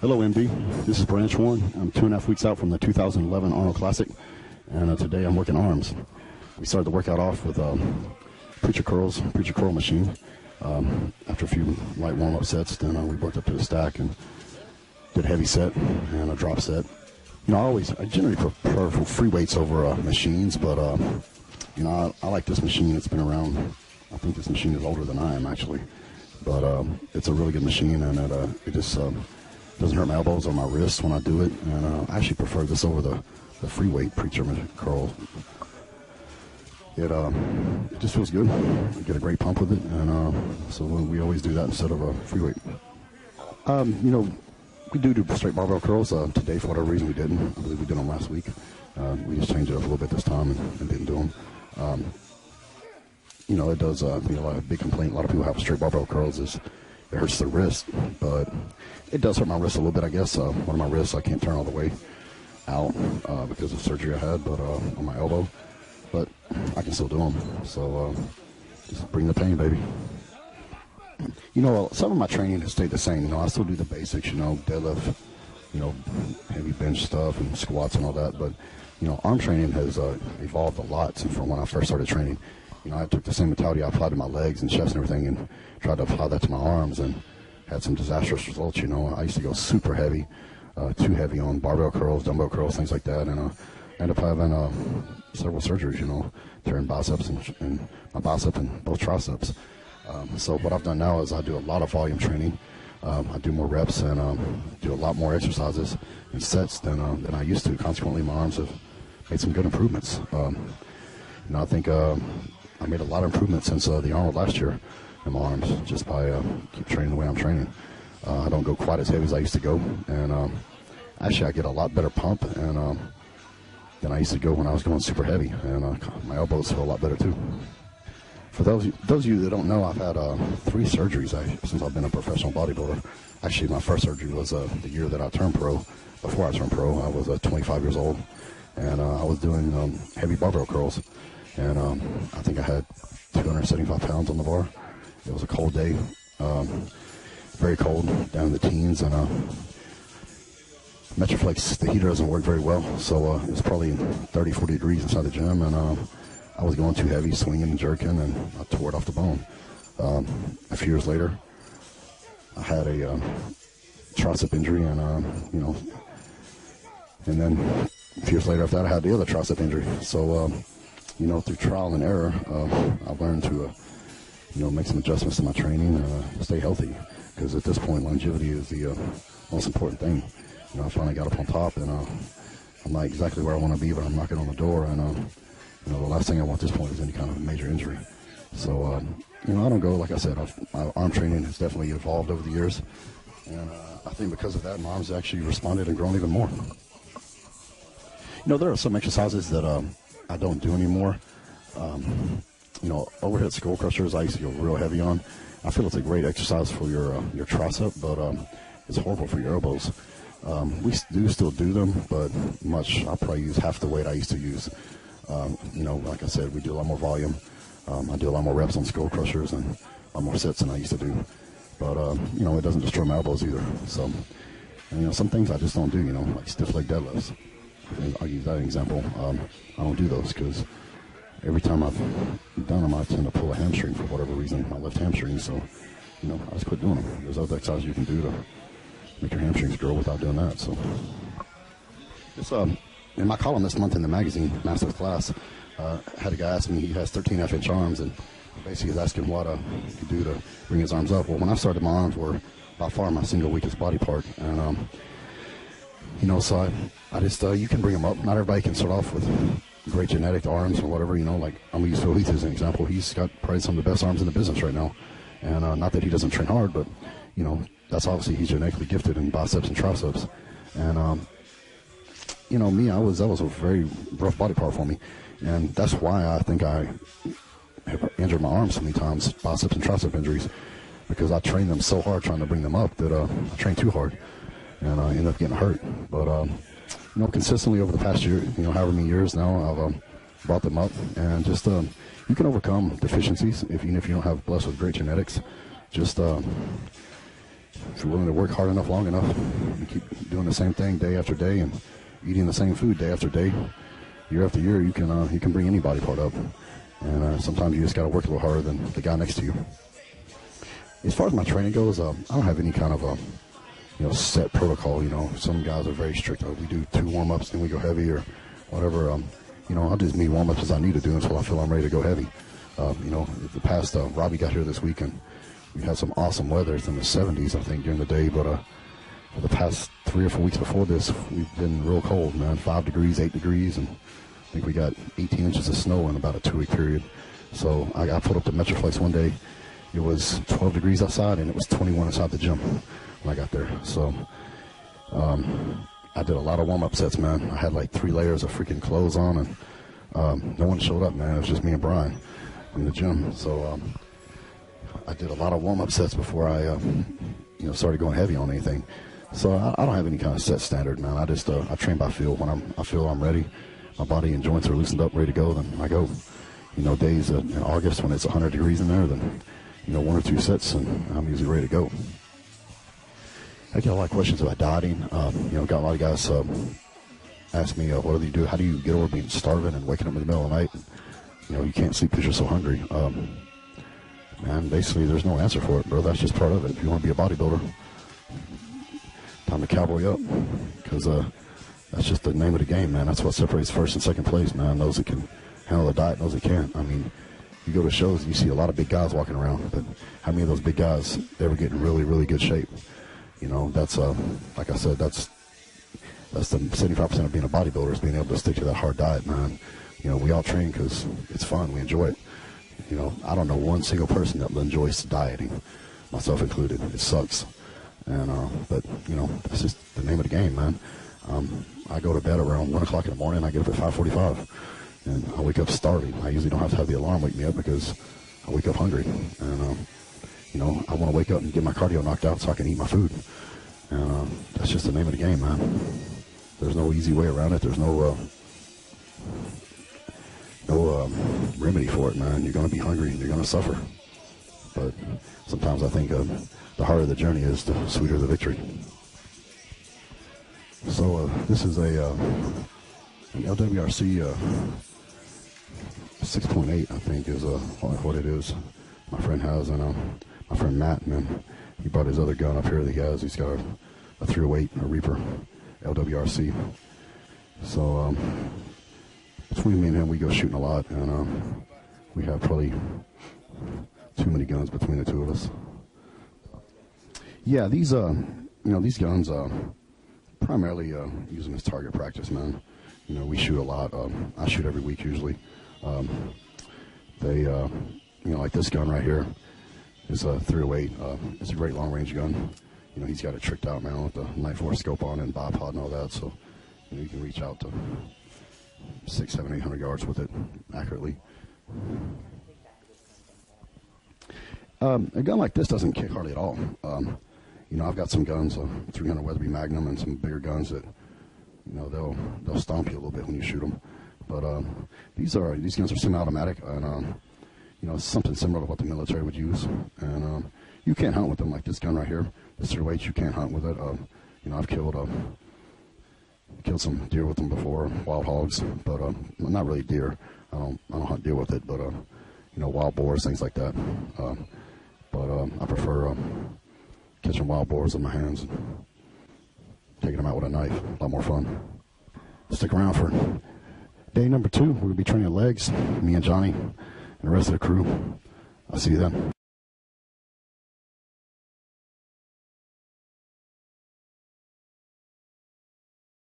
Hello, MD. This is Branch 1. I'm 2.5 weeks out from the 2011 Arnold Classic, and today I'm working arms. We started the workout off with preacher curl machine. After a few light warm-up sets, then we worked up to the stack and did a heavy set and a drop set. You know, I generally prefer free weights over machines, but you know, I like this machine. It's been around. I think this machine is older than I am, actually, but it's a really good machine, and it just doesn't hurt my elbows or my wrists when I do it, and I actually prefer this over the free weight preacher curl. It just feels good. I get a great pump with it, and so we always do that instead of a free weight. You know, we do straight barbell curls. Today, for whatever reason, we didn't. I believe we did them last week. We just changed it up a little bit this time and didn't do them. You know, it does be a big complaint. A lot of people have straight barbell curls is it hurts their wrist, but it does hurt my wrist a little bit, I guess. One of my wrists I can't turn all the way out because of surgery I had, but on my elbow. But I can still do them. So just bring the pain, baby. You know, some of my training has stayed the same. You know, I still do the basics, you know, deadlift, you know, heavy bench stuff and squats and all that. But, you know, arm training has evolved a lot from when I first started training. You know, I took the same mentality I applied to my legs and chest and everything and tried to apply that to my arms and had some disastrous results. You know, I used to go super heavy, too heavy on barbell curls, dumbbell curls, things like that. And I ended up having several surgeries, you know, tearing biceps and my bicep and both triceps. So what I've done now is I do a lot of volume training. I do more reps and do a lot more exercises and sets than I used to. Consequently, my arms have made some good improvements. You know, I think I made a lot of improvements since the Arnold last year in my arms just by keep training the way I'm training. I don't go quite as heavy as I used to go, and actually I get a lot better pump and than I used to go when I was going super heavy, and my elbows feel a lot better too. For those of you that don't know, I've had 3 surgeries since I've been a professional bodybuilder. Actually, my first surgery was the year that I turned pro. Before I turned pro, I was 25 years old, and I was doing heavy barbell curls, and I think I had 275 pounds on the bar. It was a cold day, very cold, down in the teens, and Metroflex, the heater doesn't work very well, so it was probably 30, 40 degrees inside the gym, and I was going too heavy, swinging and jerking, and I tore it off the bone. A few years later, I had a tricep injury, and you know, and then a few years later after that, I had the other tricep injury. So, you know, through trial and error, I've learned to, you know, make some adjustments to my training and stay healthy, because at this point, longevity is the most important thing. You know, I finally got up on top, and I'm not exactly where I want to be, but I'm knocking on the door, and you know, the last thing I want at this point is any kind of major injury. So, you know, I don't go, like I said, my arm training has definitely evolved over the years, and I think because of that, my arms actually responded and grown even more. You know, there are some exercises that I don't do anymore. You know, overhead skull crushers I used to go real heavy on. I feel it's a great exercise for your tricep, but it's horrible for your elbows. We do still do them, but I probably use half the weight I used to use. You know, like I said, we do a lot more volume. I do a lot more reps on skull crushers and a lot more sets than I used to do. But, you know, it doesn't destroy my elbows either. So, and, you know, some things I just don't do, you know, like stiff leg deadlifts. I'll use that example. I don't do those because every time I've done them, I tend to pull a hamstring for whatever reason, my left hamstring. So, you know, I just quit doing them. There's other exercises you can do to make your hamstrings grow without doing that. So, it's in my column this month in the magazine, Master Class, had a guy ask me, he has 13.5-inch arms, and basically he's asking what he could do to bring his arms up. Well, when I started, my arms were by far my single weakest body part, and you know, so I just you can bring them up. Not everybody can start off with great genetic arms or whatever, you know. Like, I'm gonna use Phil Heath as an example. He's got probably some of the best arms in the business right now, and not that he doesn't train hard, but you know, that's obviously he's genetically gifted in biceps and triceps, and you know, me, that was a very rough body part for me, and that's why I think I have injured my arms so many times, biceps and tricep injuries, because I trained them so hard trying to bring them up that I trained too hard, and I ended up getting hurt. But you know, consistently over the past year, you know, however many years now, I've brought them up, and just you can overcome deficiencies even if you don't have blessed with great genetics. Just if you're willing to work hard enough, long enough, and keep doing the same thing day after day and eating the same food day after day, year after year, you can bring any body part up. And sometimes you just got to work a little harder than the guy next to you. As far as my training goes, I don't have any kind of set protocol. Some guys are very strict. We do 2 warm-ups, then we go heavy or whatever. I'll do as many warm-ups as I need to do until I feel I'm ready to go heavy. The past, Robbie got here this week, and we had some awesome weather. It's in the 70s, I think, during the day. But for the past 3 or 4 weeks before this, we've been real cold, man. 5 degrees, 8 degrees, and I think we got 18 inches of snow in about a 2-week period. So I pulled up to Metroflex one day. It was 12 degrees outside, and it was 21 inside the gym when I got there. So I did a lot of warm-up sets, man. I had like 3 layers of freaking clothes on, and no one showed up, man. It was just me and Brian in the gym. So I did a lot of warm-up sets before I started going heavy on anything. So I don't have any kind of set standard, man. I just I train by feel. When I feel I'm ready, my body and joints are loosened up, ready to go, then I go. Days in August when it's 100 degrees in there, then 1 or 2 sets, and I'm usually ready to go. I get a lot of questions about dieting. Got a lot of guys ask me, what do you do? How do you get over being starving and waking up in the middle of the night? You can't sleep because you're so hungry. Man, basically, there's no answer for it, bro. That's just part of it. If you want to be a bodybuilder, time to cowboy up, because that's just the name of the game, man. That's what separates first and second place, man. Those that can handle the diet, those that can't. I mean, you go to shows and you see a lot of big guys walking around, but how many of those big guys ever get in really, really good shape? That's like I said, that's the 75% of being a bodybuilder is being able to stick to that hard diet, man. We all train because it's fun, we enjoy it. I don't know one single person that enjoys dieting, myself included. It sucks, and but that's just the name of the game, man. I go to bed around 1 o'clock in the morning. I get up at 5:45. And I wake up starving. I usually don't have to have the alarm wake me up because I wake up hungry. And, I want to wake up and get my cardio knocked out so I can eat my food. And that's just the name of the game, man. There's no easy way around it. There's no remedy for it, man. You're going to be hungry and you're going to suffer. But sometimes I think the harder the journey is, the sweeter the victory. So this is an LWRC 6.8, I think, is what it is. My friend has, and my friend Matt, man, he brought his other gun up here that he has. He's got a 308, a Reaper, LWRC. So between me and him, we go shooting a lot, and we have probably too many guns between the two of us. Yeah, these guns, primarily use them as target practice, man. We shoot a lot. I shoot every week usually. Like this gun right here is a 308. It's a great long range gun. He's got it tricked out, man, with the Night Force scope on and bipod and all that. So, you can reach out to 600, 700, 800 yards with it accurately. A gun like this doesn't kick hardly at all. I've got some guns, 300 Weatherby Magnum, and some bigger guns that, they'll stomp you a little bit when you shoot them. But these guns are semi-automatic, and it's something similar to what the military would use. And you can't hunt with them like this gun right here. This 308, you can't hunt with it. I've killed some deer with them before, wild hogs, but not really deer. I don't hunt deer with it, but wild boars, things like that. But I prefer catching wild boars with my hands and taking them out with a knife. A lot more fun. Stick around for day number 2. We're going to be training legs, me and Johnny and the rest of the crew. I'll see you then.